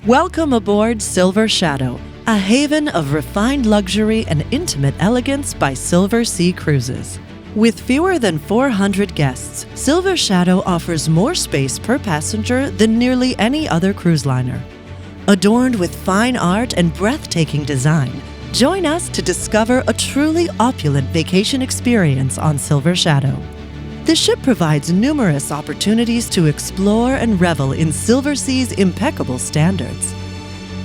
Welcome aboard Silver Shadow, a haven of refined luxury and intimate elegance by Silversea Cruises. With fewer than 400 guests, Silver Shadow offers more space per passenger than nearly any other cruise liner. Adorned with fine art and breathtaking design, join us to discover a truly opulent vacation experience on Silver Shadow. The ship provides numerous opportunities to explore and revel in Silversea's impeccable standards.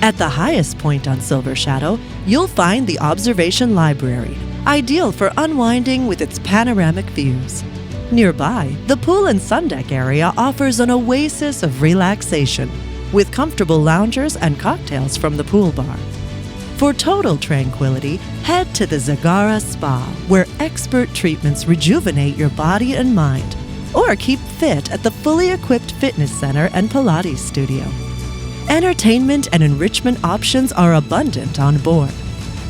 At the highest point on Silver Shadow, you'll find the observation library, ideal for unwinding with its panoramic views. Nearby, the pool and sun deck area offers an oasis of relaxation, with comfortable loungers and cocktails from the pool bar. For total tranquility, head to the Zagara Spa, where expert treatments rejuvenate your body and mind, or keep fit at the fully equipped fitness center and Pilates studio. Entertainment and enrichment options are abundant on board.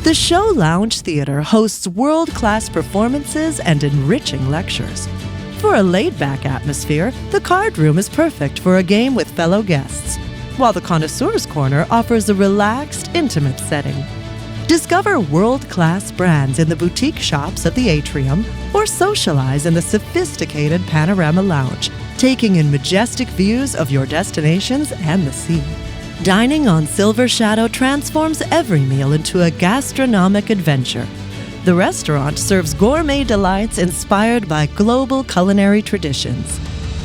The Show Lounge Theater hosts world-class performances and enriching lectures. For a laid-back atmosphere, the card room is perfect for a game with fellow guests, while the Connoisseur's Corner offers a relaxed, intimate setting. Discover world-class brands in the boutique shops at the atrium, or socialize in the sophisticated Panorama Lounge, taking in majestic views of your destinations and the sea. Dining on Silver Shadow transforms every meal into a gastronomic adventure. The restaurant serves gourmet delights inspired by global culinary traditions.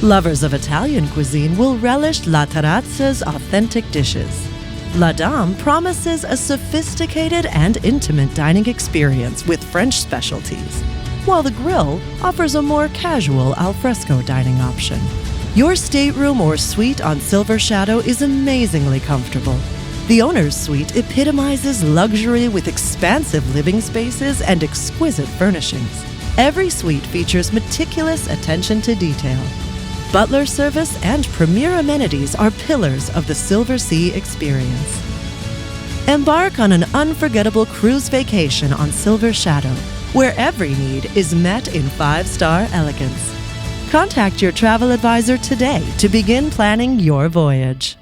Lovers of Italian cuisine will relish La Terrazza's authentic dishes. La Dame promises a sophisticated and intimate dining experience with French specialties, while the Grill offers a more casual alfresco dining option. Your stateroom or suite on Silver Shadow is amazingly comfortable. The owner's suite epitomizes luxury with expansive living spaces and exquisite furnishings. Every suite features meticulous attention to detail. Butler service and premier amenities are pillars of the Silversea experience. Embark on an unforgettable cruise vacation on Silver Shadow, where every need is met in five-star elegance. Contact your travel advisor today to begin planning your voyage.